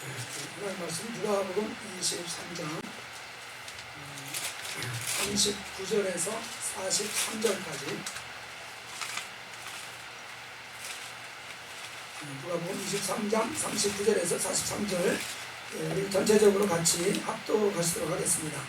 하나님 말씀 누가복음 23장 39절에서 43절까지. 누가복음 23장 39절에서 43절 우리 전체적으로 같이 합독하시도록 하겠습니다.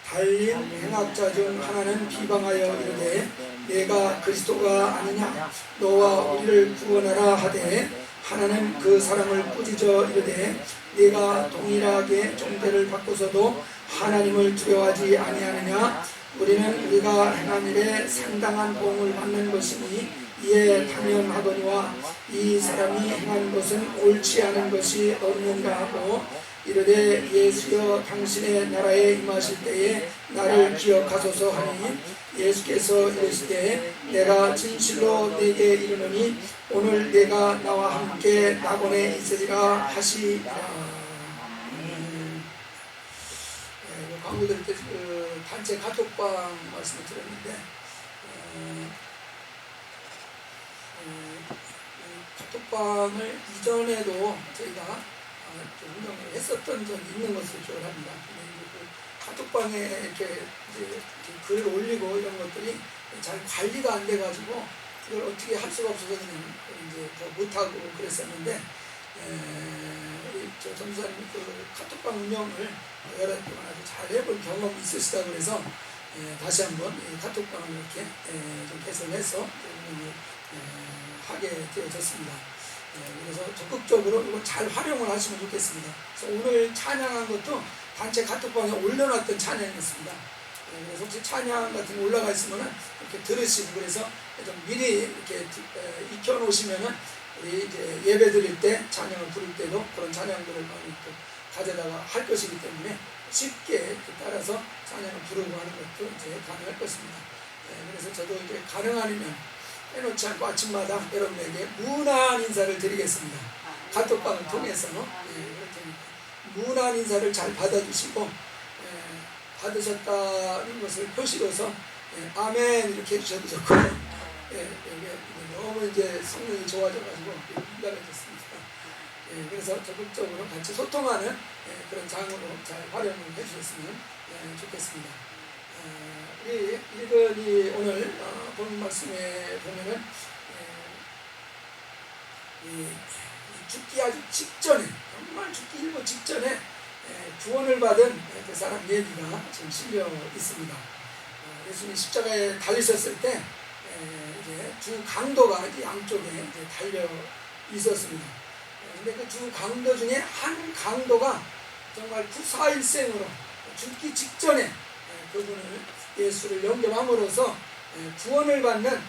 달린 행악자 중 하나는 비방하여 이르되 내가 그리스도가 아니냐 너와 우리를 구원하라 하되, 하나는 그 사람을 꾸짖어 이르되 네가 동일하게 종대를 받고서도 하나님을 두려워하지 아니하느냐. 우리는 우리가 행한 일에 상당한 보응을 받는 것이니 이에 당연하거니와 이 사람이 행한 것은 옳지 않은 것이 없는가 하고, 이르되 예수여 당신의 나라에 임하실 때에 나를 기억하소서 하니, 예수께서 이르시되 내가 진실로 네게 이르노니 오늘 내가 나와 함께 낙원에 있으리라 하시니라. 광고 들을 때 단체 카톡방 말씀을 드렸는데, 카톡방을 이전에도 저희가 운영을 했었던 적이 있는 것으로 기억을 합니다. 카톡방에 이렇게 글 올리고 이런 것들이 잘 관리가 안 돼가지고 이걸 어떻게 할 수가 없어서 그냥 이제 못하고 그랬었는데, 저 전사님 그 카톡방 운영을 여러 해 동안 아주 잘 해본 경험이 있으시다고 해서 다시 한번 카톡방을 이렇게 좀 개설해서 운영을 하게 되어졌습니다. 그래서 적극적으로 이거 잘 활용을 하시면 좋겠습니다. 그래서 오늘 찬양한 것도 단체 카톡방에 올려놨던 찬양이었습니다. 그래서 혹시 찬양 같은 거 올라가 있으면 이렇게 들으시고, 그래서 좀 미리 이렇게 익혀놓으시면은 우리 이제 예배 드릴 때 찬양을 부를 때도 그런 찬양들을 많이 또 가져다가 할 것이기 때문에 쉽게 이렇게 따라서 찬양을 부르고 하는 것도 이제 가능할 것입니다. 그래서 저도 이제 가능하면 빼놓지 않고 아침마다 여러분에게 문안 인사를 드리겠습니다. 카톡방을 통해서 문안 인사를 잘 받아주시고, 받으셨다는 것을 표시로서 아멘 이렇게 해주셔도 좋고, 너무 이제 성능이 좋아져가지고 민감해졌습니다. 그래서 적극적으로 같이 소통하는 그런 장으로 잘 활용을 해주셨으면 좋겠습니다. 우리 읽은 오늘 본 말씀에 보면은 죽기 아주 직전에, 정말 죽기 일보 직전에 구원을 받은 그 사람 얘기가 지금 실려 있습니다. 예수님이 십자가에 달리셨을 때 이제 두 강도가 양쪽에 이제 달려 있었습니다. 근데 그 두 강도 중에 한 강도가 정말 구사일생으로 죽기 직전에 그분을 예수를 영접함으로써 구원을 받는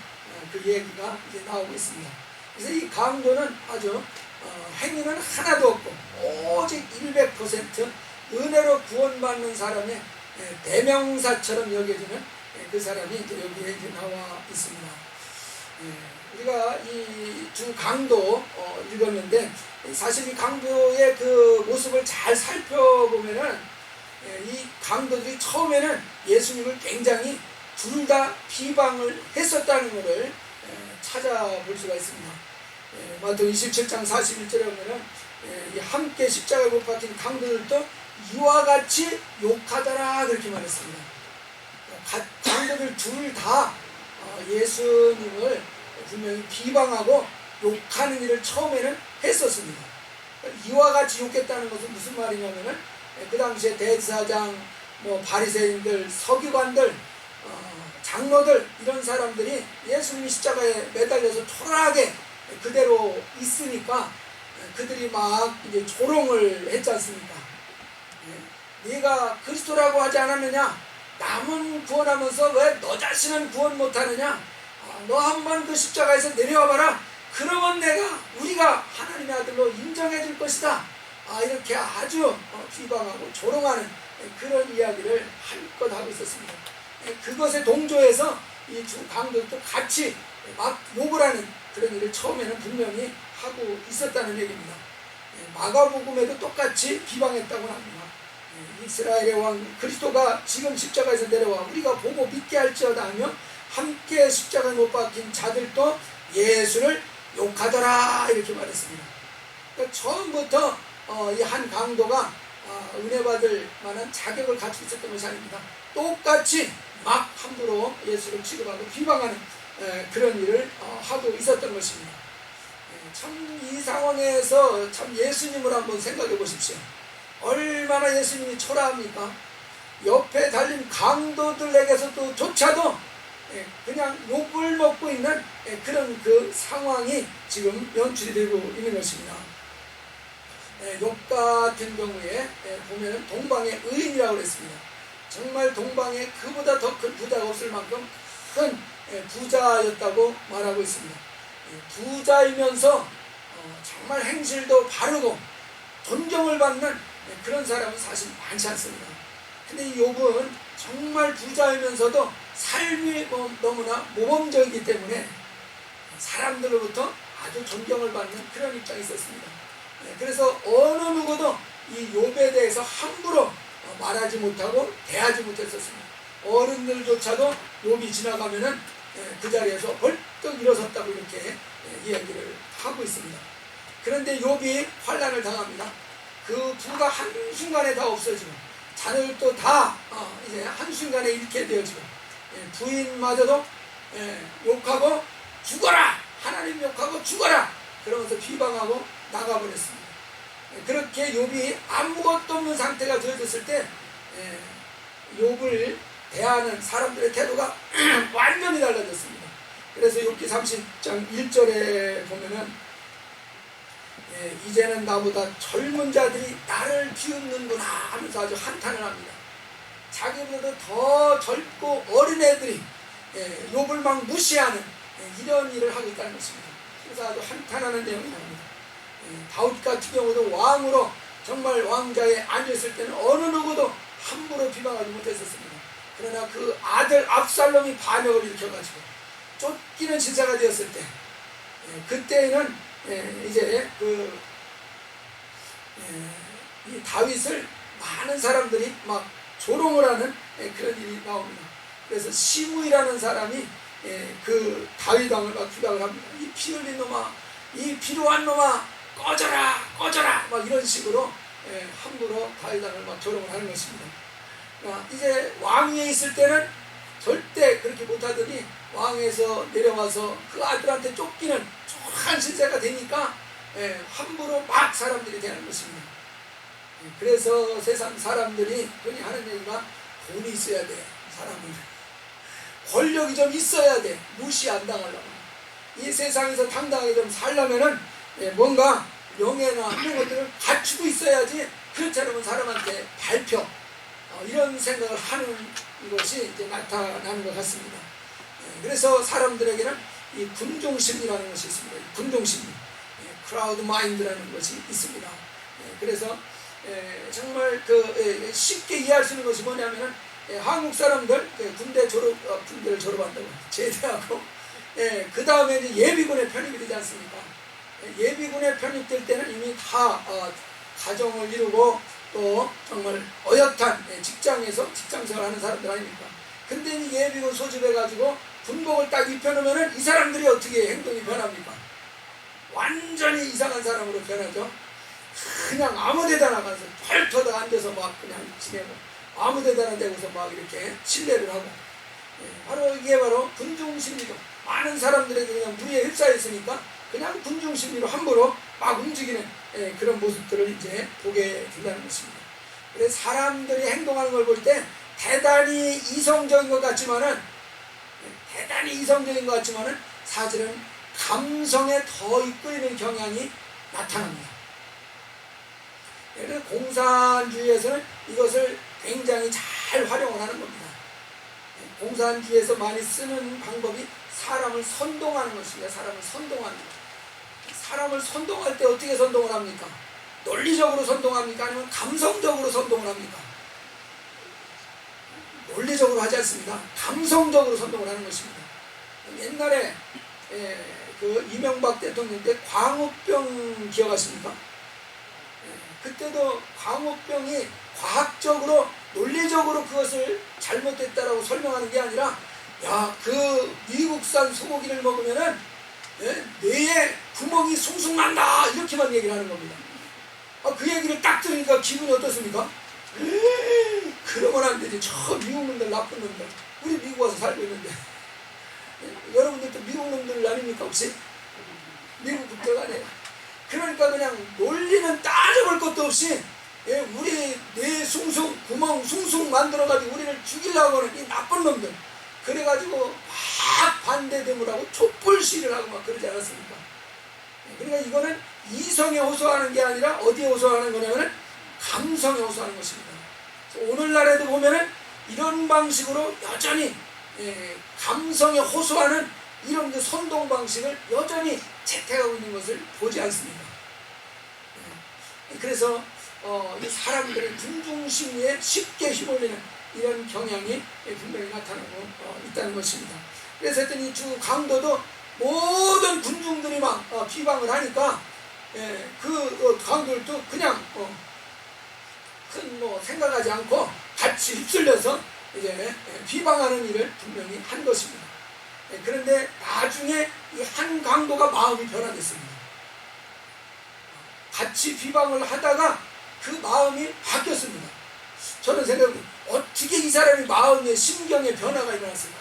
그 얘기가 이제 나오고 있습니다. 그래서 이 강도는 아주 행위는 하나도 없고 오직 100% 은혜로 구원받는 사람의 대명사처럼 여겨지는 그 사람이 이제 여기에 이제 나와 있습니다. 우리가 이 두 강도 읽었는데, 사실 이 강도의 그 모습을 잘 살펴보면은 이 강도들이 처음에는 예수님을 굉장히 둘 다 비방을 했었다는 것을 찾아볼 수가 있습니다. 마태복음 27장 41절에 보면은 함께 십자가에 못 박힌 강도들도 이와 같이 욕하더라 그렇게 말했습니다. 강도들 둘 다 예수님을 분명히 비방하고 욕하는 일을 처음에는 했었습니다. 이와 같이 욕했다는 것은 무슨 말이냐면은 그 당시에 대제사장, 바리새인들, 서기관들, 장로들 이런 사람들이 예수님이 십자가에 매달려서 초라하게 그대로 있으니까 그들이 막 이제 조롱을 했지 않습니까? 네가 그리스도라고 하지 않았느냐? 남은 구원하면서 왜 너 자신은 구원 못하느냐? 너 한번 그 십자가에서 내려와 봐라. 그러면 우리가 하나님의 아들로 인정해 줄 것이다. 이렇게 아주 비방하고 조롱하는 그런 이야기를 한껏 하고 있었습니다. 그것에 동조해서 이 두 강도도 같이 막 욕을 하는 그런 일을 처음에는 분명히 하고 있었다는 얘기입니다. 마가복음에도 똑같이 비방했다고 합니다. 이스라엘의 왕 그리스도가 지금 십자가에서 내려와 우리가 보고 믿게 할지어다 하며 함께 십자가에 못 박힌 자들도 예수를 욕하더라 이렇게 말했습니다. 그러니까 처음부터 이 한 강도가 은혜 받을 만한 자격을 갖추고 있었던 것이 아닙니다. 똑같이 막 함부로 예수를 취급하고 비방하는 그런 일을 하고 있었던 것입니다. 참 이 상황에서 참 예수님을 한번 생각해 보십시오. 얼마나 예수님이 초라합니까? 옆에 달린 강도들에게서도 조차도 그냥 욕을 먹고 있는 그런 그 상황이 지금 연출이 되고 있는 것입니다. 욕 같은 경우에 보면은 동방의 의인이라고 그랬습니다. 정말 동방에 그보다 더 큰 부자가 없을 만큼 큰 부자였다고 말하고 있습니다. 부자이면서 정말 행실도 바르고 존경을 받는 그런 사람은 사실 많지 않습니다. 근데 이 욥은 정말 부자이면서도 삶이 너무나 모범적이기 때문에 사람들로부터 아주 존경을 받는 그런 입장이 있었습니다. 그래서 어느 누구도 이 욥에 대해서 함부로 말하지 못하고 대하지 못했었습니다. 어른들조차도 욥이 지나가면은 그 자리에서 벌떡 일어섰다고 이렇게 이야기를 하고 있습니다. 그런데 욥이 환난을 당합니다. 그 부가 한순간에 다 없어지고 자녀들도 다 이제 한순간에 잃게 되어지고 부인마저도 욕하고 죽어라! 하나님 욕하고 죽어라! 그러면서 비방하고 나가버렸습니다. 그렇게 욥이 아무것도 없는 상태가 되어졌을 때 욥을 대하는 사람들의 태도가 완전히 달라졌습니다. 그래서 욥기 30장 1절에 보면은 이제는 나보다 젊은 자들이 나를 비웃는구나 하면서 아주 한탄을 합니다. 자기보다 더 젊고 어린 애들이 욥을 막 무시하는 이런 일을 하고 있다는 것입니다. 그래서 아주 한탄하는 내용이 나옵니다. 다윗 같은 경우도 왕으로 정말 왕자에 앉아있을 때는 어느 누구도 함부로 비방하지 못했었습니다. 그러나 그 아들 압살롬이 반역을 일으켜가지고 쫓기는 신사가 되었을 때 그때는 이제 이 다윗을 많은 사람들이 막 조롱을 하는 그런 일이 나옵니다. 그래서 시므이라는 사람이 그 다윗 왕을 막 비방을 합니다. 이 피 흘린 놈아, 이 비루한 놈아, 꺼져라, 꺼져라, 막 이런 식으로 함부로 다윗 왕을 막 조롱을 하는 것입니다. 이제 왕위에 있을 때는 절대 그렇게 못하더니 왕에서 내려와서 그 아들한테 쫓기는 한 신세가 되니까 함부로 막 사람들이 대하는 것입니다. 그래서 세상 사람들이 흔히 하는 얘기가 돈이 있어야 돼. 사람은 권력이 좀 있어야 돼. 무시 안 당하려고. 이 세상에서 당당하게 좀 살려면은 뭔가 명예나 이런 것들을 갖추고 있어야지. 그렇지 않으면 사람한테 발표 이런 생각을 하는 것이 이제 나타나는 것 같습니다. 그래서 사람들에게는 이 군중심리라는 것이 있습니다. 군중심리, 크라우드 마인드라는 것이 있습니다. 그래서 정말 쉽게 이해할 수 있는 것이 뭐냐면은 한국 사람들 군대를 졸업한다고 제대하고 그 다음에 이제 예비군에 편입이 되지 않습니까? 예비군에 편입될 때는 이미 다 가정을 이루고 또 정말 어엿한 직장에서 직장생활하는 사람들 아닙니까? 근데 이 예비군 소집해가지고 군복을 딱 입혀놓으면 이 사람들이 어떻게 행동이 변합니까? 완전히 이상한 사람으로 변하죠. 그냥 아무 데다 나가서 펄터다 앉아서 막 그냥 지내고 아무 데다나 대고서 막 이렇게 신뢰를 하고 바로 이게 바로 군중심리로 많은 사람들에게 그냥 무리에 휩싸였으니까 그냥 군중심리로 함부로 막 움직이는 그런 모습들을 이제 보게 된다는 것입니다. 그래서 사람들이 행동하는 걸 볼 때 대단히 이성적인 것 같지만은 사실은 감성에 더 이끌리는 경향이 나타납니다. 그래서 공산주의에서는 이것을 굉장히 잘 활용을 하는 겁니다. 공산주의에서 많이 쓰는 방법이 사람을 선동하는 것입니다. 사람을 선동할 때 어떻게 선동을 합니까? 논리적으로 선동합니까? 아니면 감성적으로 선동을 합니까? 논리적으로 하지 않습니다. 감성적으로 선동을 하는 것입니다. 옛날에 그 이명박 대통령 때 광우병 기억하십니까? 그때도 광우병이 과학적으로 논리적으로 그것을 잘못됐다라고 설명하는 게 아니라 미국산 소고기를 먹으면은 뇌에 구멍이 숭숭 난다 이렇게 그렇게만 얘기를 하는 겁니다. 그 얘기를 딱 들으니까 기분이 어떻습니까? 그러면 안 되지. 저 미국 놈들, 나쁜 놈들. 우리 미국 와서 살고 있는데. 여러분들도 미국 놈들 아닙니까 혹시? 미국 국적아니에요. 그러니까 그냥 논리는 따져볼 것도 없이 우리 뇌 숭숭 구멍 숭숭 만들어가지고 우리를 죽이려고 하는 이 나쁜 놈들, 그래가지고 막 반대대물하고 촛불 시위를 하고 막 그러지 않았습니까? 그러니까 이거는 이성에 호소하는 게 아니라 어디에 호소하는 거냐면 감성에 호소하는 것입니다. 오늘날에도 보면은 이런 방식으로 여전히 감성에 호소하는 이런 그 선동 방식을 여전히 채택하고 있는 것을 보지 않습니다. 그래서 이 사람들의 군중심리에 쉽게 휘몰리는 이런 경향이 분명히 나타나고 있다는 것입니다. 그래서 하여튼 이 주 강도도 모든 군중들이 막 비방을 하니까 그 강도들도 그냥 큰 뭐 생각하지 않고 같이 휩쓸려서 이제 비방하는 일을 분명히 한 것입니다. 그런데 나중에 이 한 강도가 마음이 변화됐습니다. 같이 비방을 하다가 그 마음이 바뀌었습니다. 저는 생각합니다. 어떻게 이 사람의 마음의 심경의 변화가 일어났을까?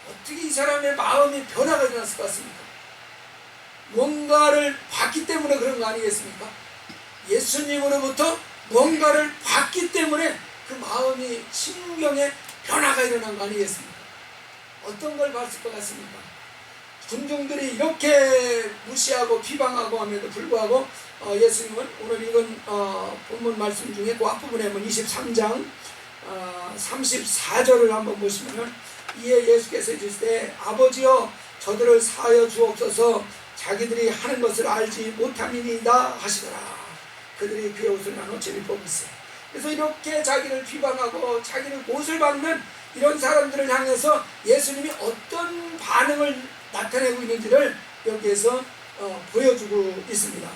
어떻게 이 사람의 마음의 변화가 일어났을 것 같습니까? 뭔가를 봤기 때문에 그런 거 아니겠습니까? 예수님으로부터 뭔가를 봤기 때문에 그 마음이 심경의 변화가 일어난 거 아니겠습니까? 어떤 걸 봤을 것 같습니까? 군중들이 이렇게 무시하고 비방하고 함에도 불구하고 예수님은 오늘 읽은 본문 말씀 중에 그 앞부분에 보면 23장 34절을 한번 보시면, 이에 예수께서 이르시되 아버지여 저들을 사하여 주옵소서 자기들이 하는 것을 알지 못함이니이다 하시더라. 그들이 그의 옷을 나눠 제비 뽑았어요. 그래서 이렇게 자기를 비방하고 자기를 못을 박는 이런 사람들을 향해서 예수님이 어떤 반응을 나타내고 있는지를 여기에서 보여주고 있습니다.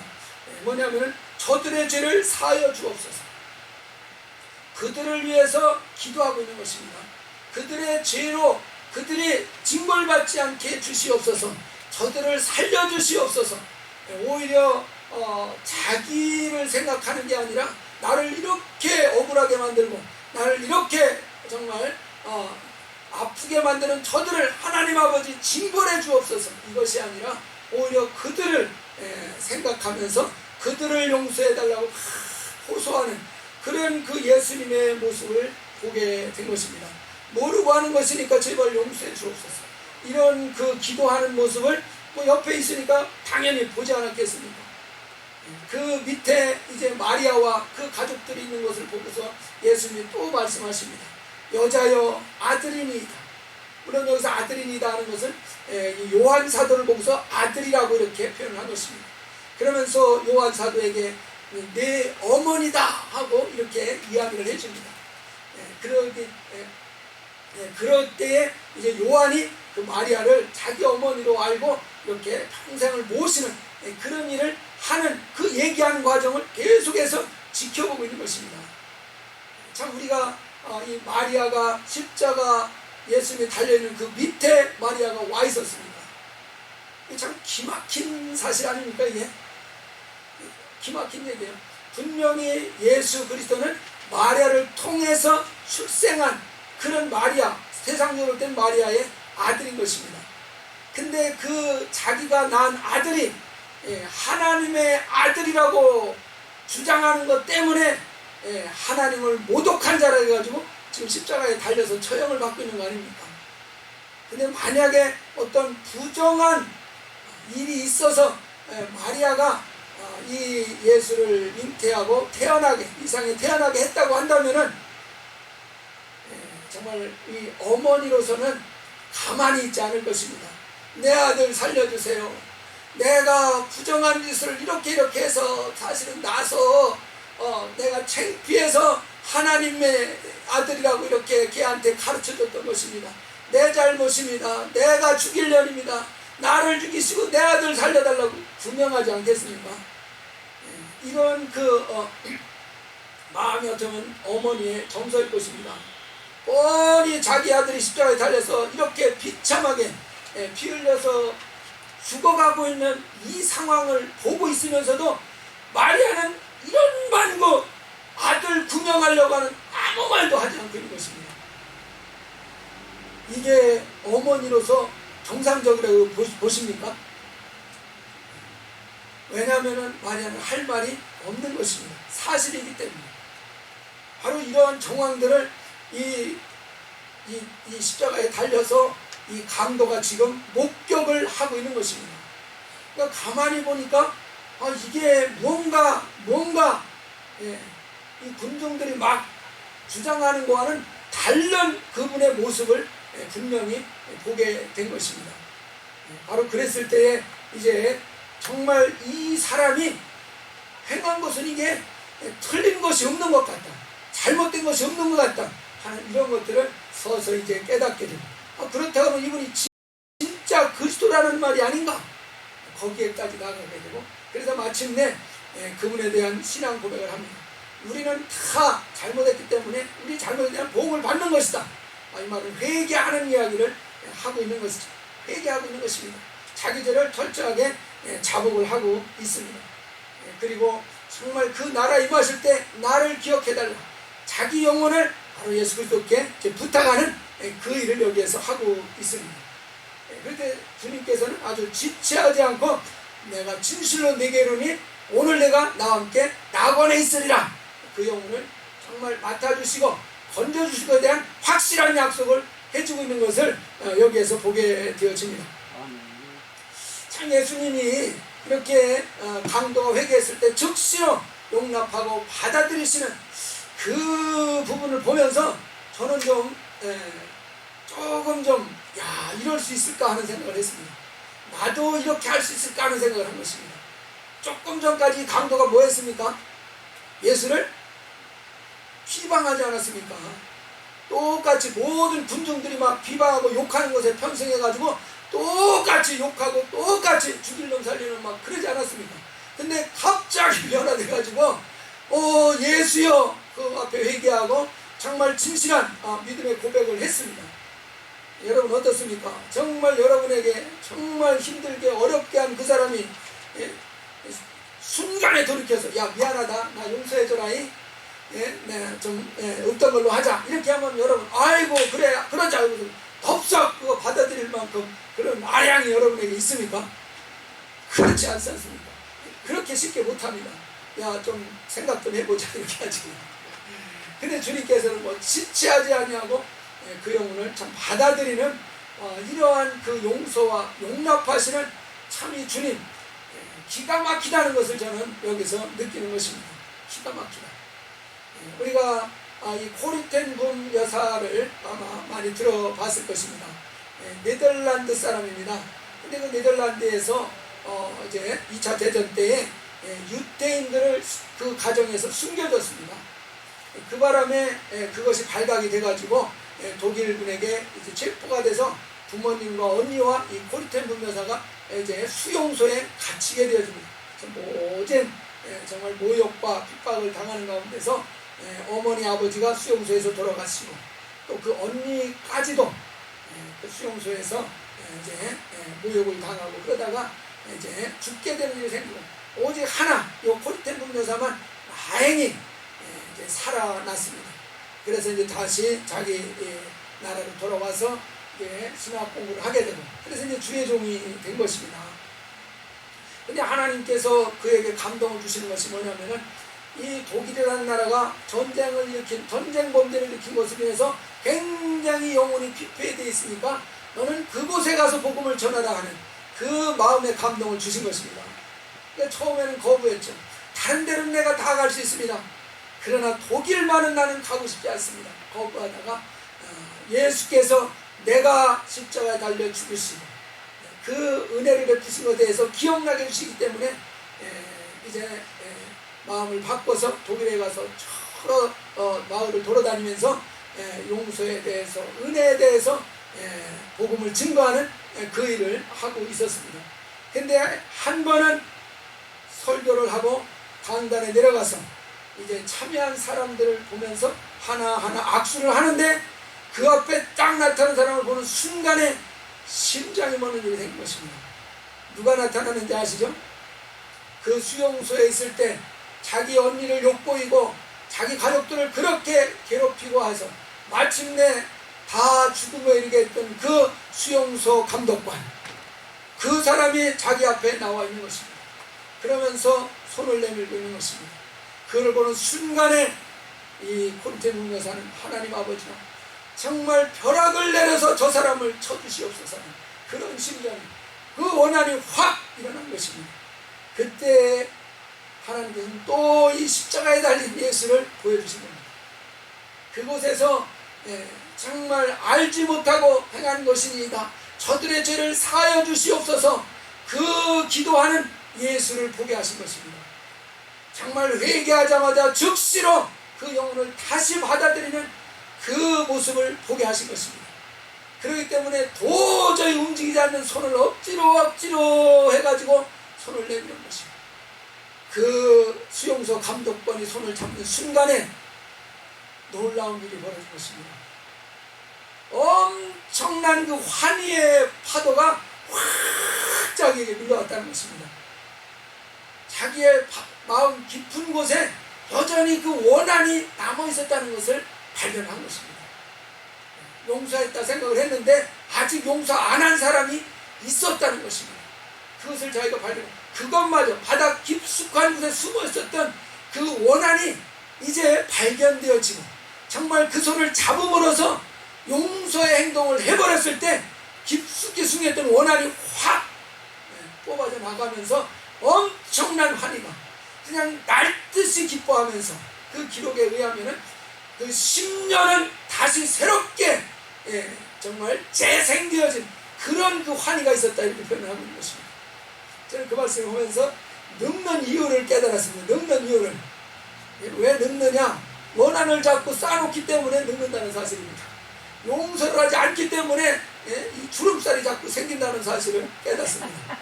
뭐냐면 저들의 죄를 사하여 주옵소서. 그들을 위해서 기도하고 있는 것입니다. 그들의 죄로 그들이 징벌받지 않게 주시옵소서. 저들을 살려주시옵소서. 오히려 자기를 생각하는 게 아니라 나를 이렇게 억울하게 만들고 나를 이렇게 정말 아프게 만드는 저들을 하나님 아버지 징벌해 주옵소서. 이것이 아니라 오히려 그들을 생각하면서 그들을 용서해 달라고 호소하는 그런 그 예수님의 모습을 보게 된 것입니다. 모르고 하는 것이니까 제발 용서해 주옵소서. 이런 그 기도하는 모습을 뭐 옆에 있으니까 당연히 보지 않았겠습니까? 그 밑에 이제 마리아와 그 가족들이 있는 것을 보고서 예수님이 또 말씀하십니다. 여자여 아들이니이다. 물론 여기서 아들이니이다 하는 것은 요한 사도를 보고서 아들이라고 이렇게 표현한 것입니다. 그러면서 요한 사도에게 내 어머니다 하고 이렇게 이야기를 해줍니다. 그럴 때에 이제 요한이 그 마리아를 자기 어머니로 알고 이렇게 평생을 모시는 그런 일을 하는 그 얘기하는 과정을 계속해서 지켜보고 있는 것입니다. 참 우리가 이 마리아가 십자가 예수님이 달려있는 그 밑에 마리아가 와 있었습니다. 참 기막힌 사실 아닙니까 이게? 기막힌 얘기예요. 분명히 예수 그리스도는 마리아를 통해서 출생한 그런 마리아, 세상적으로 된 마리아의 아들인 것입니다. 근데 그 자기가 낳은 아들이 하나님의 아들이라고 주장하는 것 때문에 하나님을 모독한 자라 해가지고 지금 십자가에 달려서 처형을 받고 있는 거 아닙니까? 근데 만약에 어떤 부정한 일이 있어서 마리아가 이 예수를 잉태하고 이 세상에 태어나게 했다고 한다면은 정말 이 어머니로서는 가만히 있지 않을 것입니다. 내 아들 살려주세요. 내가 부정한 짓을 이렇게 해서 사실은 나서 내가 창피해서 하나님의 아들이라고 이렇게 걔한테 가르쳐줬던 것입니다. 내 잘못입니다. 내가 죽일 년입니다. 나를 죽이시고 내 아들 살려달라고 분명하지 않겠습니까? 이런 마음이 어쩌면 어머니의 정서일 것입니다. 뻔히 자기 아들이 십자가에 달려서 이렇게 비참하게 피 흘려서 죽어가고 있는 이 상황을 보고 있으면서도 마리아는 이런 반고 아들 구명하려고 하는 아무 말도 하지 않고 있는 것입니다. 이게 어머니로서 정상적이라고 보십니까? 왜냐하면 마리아는 할 말이 없는 것입니다. 사실이기 때문에. 바로 이러한 정황들을 이 십자가에 달려서 이 강도가 지금 목격을 하고 있는 것입니다. 그러니까 가만히 보니까 이게 뭔가 이 군중들이 막 주장하는 것과는 다른 그분의 모습을 분명히 보게 된 것입니다. 바로 그랬을 때에 이제 정말 이 사람이 행한 것은 이게 틀린 것이 없는 것 같다, 잘못된 것이 없는 것 같다 하는 이런 것들을 서서히 이제 깨닫게 됩니다. 그렇다고 하면 이분이 진짜 그리스도라는 말이 아닌가, 거기에까지 나가게 되고, 그래서 마침내 그분에 대한 신앙 고백을 합니다. 우리는 다 잘못했기 때문에 우리 잘못에 대한 보응을 받는 것이다. 이 말은 회개하는 이야기를 하고 있는 것이죠. 회개하고 있는 것입니다. 자기 죄를 철저하게 자복을 하고 있습니다. 그리고 정말 그 나라 임하실 때 나를 기억해달라, 자기 영혼을 바로 예수 그리스도께 부탁하는 그 일을 여기에서 하고 있습니다. 그런데 주님께서는 아주 지체하지 않고 내가 진실로 내게 이르니 오늘 내가 나와 함께 낙원에 있으리라, 그 영혼을 정말 맡아주시고 건져주실 것에 대한 확실한 약속을 해주고 있는 것을 여기에서 보게 되어집니다. 참 예수님이 이렇게 강도가 회개했을 때 즉시로 용납하고 받아들이시는 그 부분을 보면서 저는 조금 이럴 수 있을까 하는 생각을 했습니다. 나도 이렇게 할 수 있을까 하는 생각을 한 것입니다. 조금 전까지 강도가 뭐 했습니까? 예수를 비방하지 않았습니까? 똑같이 모든 군중들이 막 비방하고 욕하는 것에 편승해가지고 똑같이 욕하고 똑같이 죽일 놈 살리는 막 그러지 않았습니까? 근데 갑자기 변화돼가지고 예수여 그 앞에 회개하고 정말 진실한 믿음의 고백을 했습니다. 여러분 어떻습니까? 정말 여러분에게 정말 힘들게 어렵게 한 그 사람이 순간에 돌이켜서 야 미안하다, 나 용서해줘라이, 없던 걸로 하자, 이렇게 하면 여러분 아이고 그래 그러자 이러면서 덥석 그거 받아들일 만큼 그런 아량이 여러분에게 있습니까? 그렇지 않습니까? 그렇게 쉽게 못합니다. 야 좀 생각 좀 해보자 이렇게 하지. 근데 주님께서는 뭐 지체하지 아니하고 그 영혼을 참 받아들이는 이러한 그 용서와 용납하시는 참 이 주님, 기가 막히다는 것을 저는 여기서 느끼는 것입니다. 기가 막히다. 우리가 이 코리텐붐 여사를 아마 많이 들어봤을 것입니다. 네덜란드 사람입니다. 근데 그 네덜란드에서 이제 2차 대전 때에 유대인들을 그 가정에서 숨겨졌습니다. 그 바람에 그것이 발각이 돼가지고 독일군에게 이제 체포가 돼서 부모님과 언니와 이 코리텐붐 여사가 이제 수용소에 갇히게 되어집니다. 모든 정말 모욕과 핍박을 당하는 가운데서 어머니 아버지가 수용소에서 돌아가시고 또 그 언니까지도 그 수용소에서 이제 모욕을 당하고 그러다가 이제 죽게 되는 일이 생기고 오직 하나 이 코리텐붐 여사만 다행히 이제 살아났습니다. 그래서 이제 다시 자기 나라로 돌아와서 신학 공부를 하게 되고 그래서 이제 주의 종이 된 것입니다. 근데 하나님께서 그에게 감동을 주시는 것이 뭐냐면은 이 독일이라는 나라가 전쟁을 일으킨 전쟁 범죄를 일으킨 것으로 인해서 굉장히 영혼이 피폐되어 있으니까 너는 그곳에 가서 복음을 전하라 하는 그 마음의 감동을 주신 것입니다. 그러니까 처음에는 거부했죠. 다른 데는 내가 다 갈 수 있습니다. 그러나 독일만은 나는 가고 싶지 않습니다. 거부하다가 예수께서 내가 십자가에 달려 죽으시고 그 은혜를 베푸신 것에 대해서 기억나게 해주시기 때문에 이제 마음을 바꿔서 독일에 가서 여러 마을을 돌아다니면서 용서에 대해서 은혜에 대해서 복음을 증거하는 그 일을 하고 있었습니다. 근데 한 번은 설교를 하고 강단에 내려가서 이제 참여한 사람들을 보면서 하나하나 악수를 하는데 그 앞에 딱 나타난 사람을 보는 순간에 심장이 멎는 일이 생긴 것입니다. 누가 나타나는지 아시죠? 그 수용소에 있을 때 자기 언니를 욕보이고 자기 가족들을 그렇게 괴롭히고 해서 마침내 다 죽음에 이르게 했던 그 수용소 감독관, 그 사람이 자기 앞에 나와 있는 것입니다. 그러면서 손을 내밀고 있는 것입니다. 그걸 보는 순간에 이 콘테 문여사는 하나님 아버지가 정말 벼락을 내려서 저 사람을 쳐주시옵소서 하는 그런 심정, 그 원한이 확 일어난 것입니다. 그때 하나님께서는 또 이 십자가에 달린 예수를 보여주신 겁니다. 그곳에서 정말 알지 못하고 행한 것이니이다, 저들의 죄를 사하여 주시옵소서, 그 기도하는 예수를 보게 하신 것입니다. 정말 회개하자마자 즉시로 그 영혼을 다시 받아들이는 그 모습을 보게 하신 것입니다. 그렇기 때문에 도저히 움직이지 않는 손을 억지로 해가지고 손을 내미는 것입니다. 그 수용소 감독관이 손을 잡는 순간에 놀라운 일이 벌어진 것입니다. 엄청난 그 환희의 파도가 확 자기에게 밀려왔다는 것입니다. 자기의 마음 깊은 곳에 여전히 그 원한이 남아있었다는 것을 발견한 것입니다. 용서했다 생각을 했는데 아직 용서 안 한 사람이 있었다는 것입니다. 그것을 자기가 발견, 그것마저 바닥 깊숙한 곳에 숨어 있었던 그 원한이 이제 발견되어지고, 정말 그 손을 잡음으로써 용서의 행동을 해버렸을 때 깊숙이 숨겼던 원한이 확 뽑아져 나가면서 엄청난 환희가 그냥 날듯이 기뻐하면서, 그 기록에 의하면은 그 10년은 다시 새롭게 정말 재생되어진 그런 그 환희가 있었다, 이렇게 표현하고 있는 것입니다. 저는 그 말씀을 보면서 늙는 이유를 깨달았습니다. 늙는 이유를. 왜 늙느냐? 원한을 자꾸 쌓아놓기 때문에 늙는다는 사실입니다. 용서를 하지 않기 때문에 이 주름살이 자꾸 생긴다는 사실을 깨닫습니다.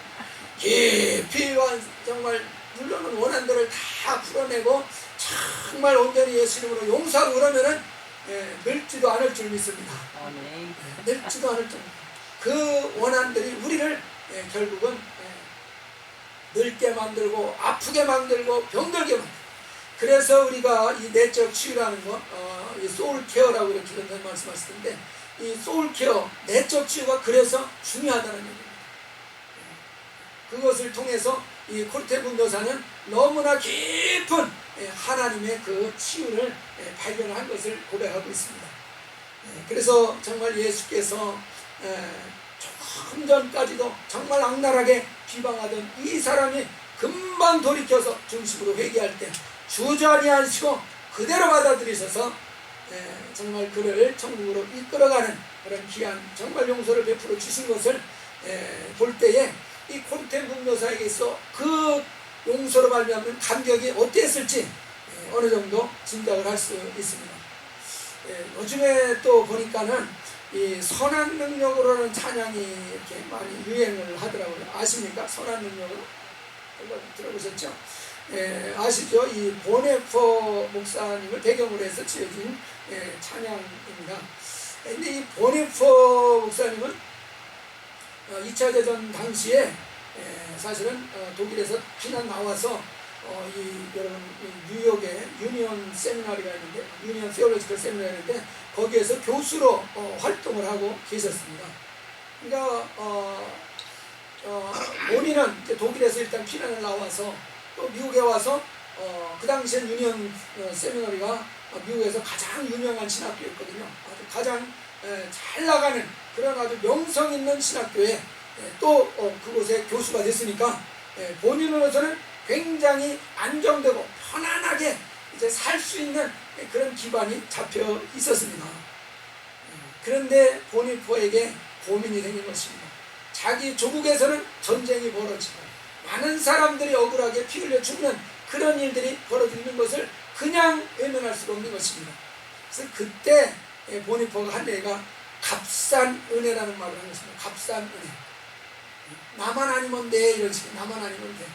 깊이 정말 물러는 원한들을 다 풀어내고 정말 온전히 예수님으로 용서하고 그러면은 늙지도 않을 줄 믿습니다. 늙지도 않을 줄. 그 원한들이 우리를 결국은 늙게 만들고 아프게 만들고 병들게 만들고, 그래서 우리가 이 내적 치유라는 거, 이 소울 케어라고 이렇게 전에 말씀하시던데, 이 소울 케어, 내적 치유가 그래서 중요하다는 얘기입니다. 그것을 통해서 이 콘테문 여사는 너무나 깊은 하나님의 그 치유를 발견한 것을 고백하고 있습니다. 그래서 정말 예수께서 조금 전까지도 정말 악랄하게 비방하던 이 사람이 금방 돌이켜서 중심으로 회개할 때 주저하지 않으시고 그대로 받아들이셔서 정말 그를 천국으로 이끌어가는 그런 귀한 정말 용서를 베풀어 주신 것을 볼 때에 이 콘테문 여사에게서 그 용서로 말미암는 감격이 어땠을지 어느 정도 짐작을 할 수 있습니다. 요즘에 또 보니까는 이 선한 능력으로는 찬양이 이렇게 많이 유행을 하더라고요. 아십니까? 선한 능력으로? 들어보셨죠? 아시죠? 이 보네퍼 목사님을 배경으로 해서 지어진 찬양입니다. 근데 이 보네퍼 목사님은 2차 대전 당시에 사실은 독일에서 피난 나와서 여러분 뉴욕에 유니온 세미나리가 있는데, 유니온 세올로지컬 세미나리가 있는데 거기에서 교수로 활동을 하고 계셨습니다. 그러니까 본인은 이제 독일에서 일단 피난을 나와서 또 미국에 와서 그 당시엔 유니온 세미나리가 미국에서 가장 유명한 신학교였거든요. 아주 가장 잘 나가는 그런 아주 명성 있는 신학교에 또 그곳에 교수가 됐으니까 본인으로서는 굉장히 안정되고 편안하게 이제 살 수 있는 그런 기반이 잡혀 있었습니다. 그런데 보니포에게 고민이 생긴 것입니다. 자기 조국에서는 전쟁이 벌어지고 많은 사람들이 억울하게 피 흘려 죽는 그런 일들이 벌어지는 것을 그냥 외면할 수가 없는 것입니다. 그래서 그때 보니포가 한 얘기가 값싼 은혜라는 말을 한 것입니다. 값싼 은혜. 나만 아니면 돼, 이런 식으로. 나만 아니면 돼.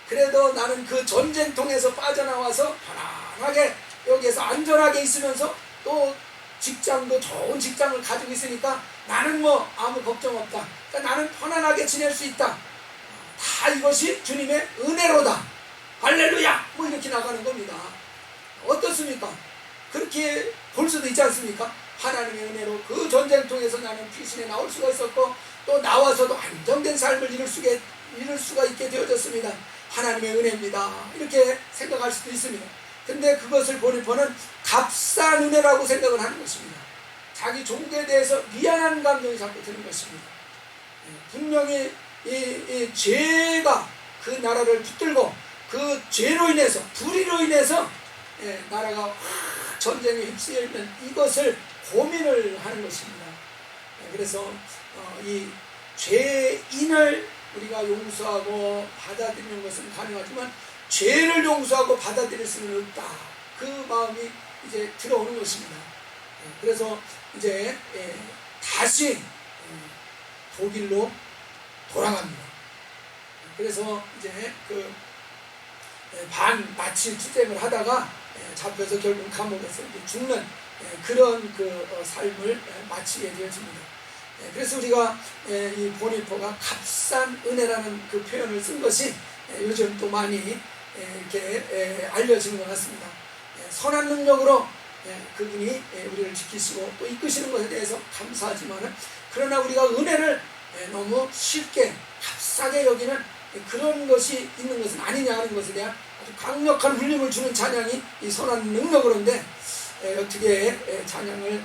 그래도 나는 그 전쟁통에서 빠져나와서 편안하게 여기에서 안전하게 있으면서 또 직장도 좋은 직장을 가지고 있으니까 나는 뭐 아무 걱정 없다. 그러니까 나는 편안하게 지낼 수 있다. 다 이것이 주님의 은혜로다. 할렐루야! 뭐 이렇게 나가는 겁니다. 어떻습니까? 그렇게 볼 수도 있지 않습니까? 하나님의 은혜로 그 전쟁통에서 나는 귀신에 나올 수가 있었고, 또 나와서도 안정된 삶을 이룰 수가 있게 되어졌습니다. 하나님의 은혜입니다. 이렇게 생각할 수도 있습니다. 근데 그것을 보니까는 값싼 은혜라고 생각을 하는 것입니다. 자기 종교에 대해서 미안한 감정이 자꾸 드는 것입니다. 분명히 이 죄가 그 나라를 붙들고 그 죄로 인해서, 불의로 인해서 나라가 전쟁에 휩쓰여 있는 이것을 고민을 하는 것입니다. 그래서 이 죄인을 우리가 용서하고 받아들이는 것은 가능하지만 죄를 용서하고 받아들일 수는 없다. 그 마음이 이제 들어오는 것입니다. 그래서 이제 다시 독일로 돌아갑니다. 그래서 이제 그 반나치 투쟁을 하다가 잡혀서 결국 감옥에서 죽는 그런 그 삶을 마치게 되어집니다. 그래서 우리가 이 보니포가 값싼 은혜라는 그 표현을 쓴 것이 요즘 또 많이 이렇게 알려지는 것 같습니다. 선한 능력으로 그분이 우리를 지키시고 또 이끄시는 것에 대해서 감사하지만, 그러나 우리가 은혜를 너무 쉽게 값싸게 여기는 그런 것이 있는 것은 아니냐 하는 것에 대한 아주 강력한 울림을 주는 찬양이 이 선한 능력으로인데, 어떻게 찬양을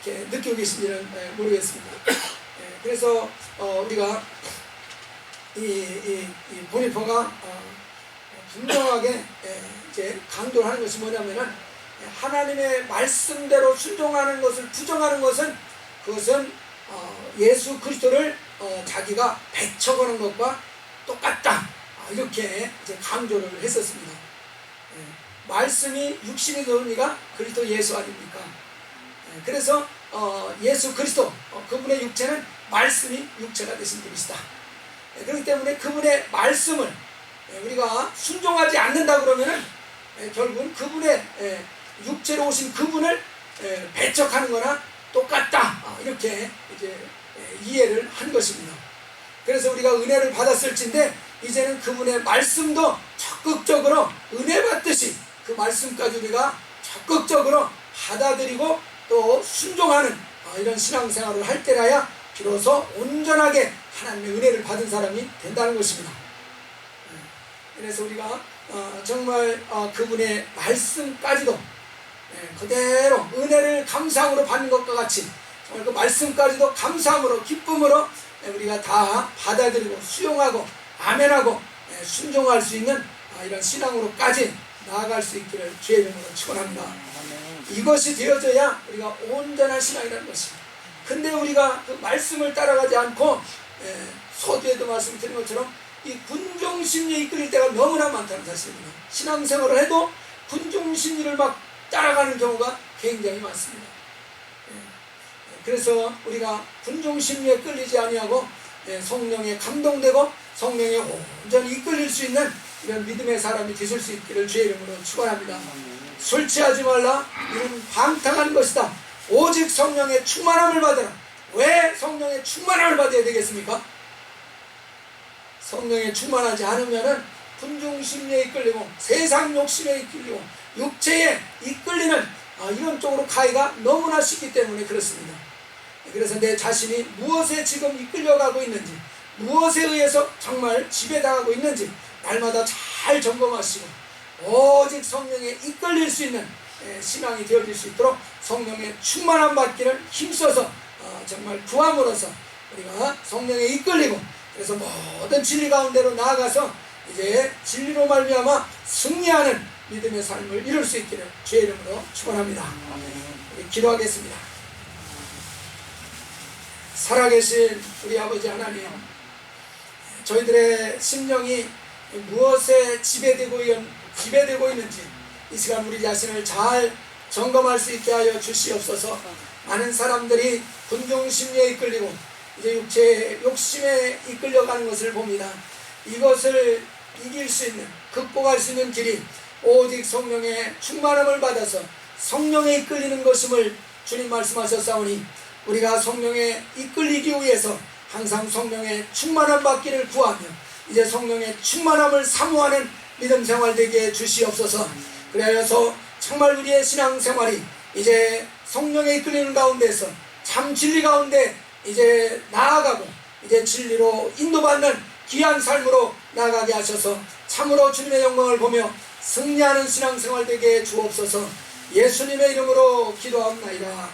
이렇게 느끼고 계신지는 모르겠습니다. 그래서 우리가 이 보니포가 분명하게 이제 강조를 하는 것이 뭐냐면은, 하나님의 말씀대로 순종하는 것을 부정하는 것은, 그것은 예수 그리스도를 자기가 배척하는 것과 똑같다. 이렇게 이제 강조를 했었습니다. 말씀이 육신이 되니까 그리스도 예수 아닙니까? 그래서 예수 그리스도, 그분의 육체는 말씀이 육체가 되신 분이시다. 그렇기 때문에 그분의 말씀을 우리가 순종하지 않는다 그러면은 결국은 그분의 육체로 오신 그분을 배척하는 거나 똑같다. 이렇게 이제 이해를 한 것입니다. 그래서 우리가 은혜를 받았을진데 이제는 그분의 말씀도 적극적으로 은혜 받듯이 그 말씀까지 우리가 적극적으로 받아들이고 또 순종하는 이런 신앙생활을 할 때라야 비로소 온전하게 하나님의 은혜를 받은 사람이 된다는 것입니다. 그래서 우리가 정말 그분의 말씀까지도 그대로 은혜를 감사함으로 받는 것과 같이 정말 그 말씀까지도 감사함으로 기쁨으로 우리가 다 받아들이고 수용하고 아멘하고 순종할 수 있는 이런 신앙으로까지 나아갈 수 있기를 주의 이름으로 축원합니다. 이것이 되어져야 우리가 온전한 신앙이라는 것입니다. 근데 우리가 그 말씀을 따라가지 않고 서두에도 말씀드린 것처럼 이 군중심리에 이끌릴 때가 너무나 많다는 사실입니다. 신앙생활을 해도 군중심리를 막 따라가는 경우가 굉장히 많습니다. 그래서 우리가 군중심리에 끌리지 아니하고 성령에 감동되고 성령에 온전히 이끌릴 수 있는 이런 믿음의 사람이 되실 수 있기를 주의 이름으로 축원합니다. 술 취하지 말라. 이는 방탕한 것이다. 오직 성령의 충만함을 받으라. 왜 성령의 충만함을 받아야 되겠습니까? 성령에 충만하지 않으면은 군중심리에 이끌리고 세상 욕심에 이끌리고 육체에 이끌리는 이런 쪽으로 가기가 너무나 쉽기 때문에 그렇습니다. 그래서 내 자신이 무엇에 지금 이끌려가고 있는지, 무엇에 의해서 정말 지배당하고 있는지 날마다 잘 점검하시고 오직 성령에 이끌릴 수 있는 신앙이 되어질 수 있도록 성령의 충만함 받기를 힘써서 정말 구함으로써 우리가 성령에 이끌리고, 그래서 모든 진리 가운데로 나아가서 이제 진리로 말미암아 승리하는 믿음의 삶을 이룰 수 있기를 주의 이름으로 축원합니다. 기도하겠습니다. 살아계신 우리 아버지 하나님, 저희들의 심령이 무엇에 지배되고 있는지 이 시간 우리 자신을 잘 점검할 수 있게 하여 주시옵소서. 많은 사람들이 군중심리에 이끌리고 이제 육체의 욕심에 이끌려가는 것을 봅니다. 이것을 이길 수 있는, 극복할 수 있는 길이 오직 성령의 충만함을 받아서 성령에 이끌리는 것임을 주님 말씀하셨사오니, 우리가 성령에 이끌리기 위해서 항상 성령의 충만함 받기를 구하며 이제 성령의 충만함을 사모하는 믿음 생활 되게 해 주시옵소서. 그래서 정말 우리의 신앙생활이 이제 성령의 이끌리는 가운데서 참 진리 가운데 이제 나아가고 이제 진리로 인도받는 귀한 삶으로 나아가게 하셔서 참으로 주님의 영광을 보며 승리하는 신앙생활 되게 해 주옵소서. 예수님의 이름으로 기도하옵나이다.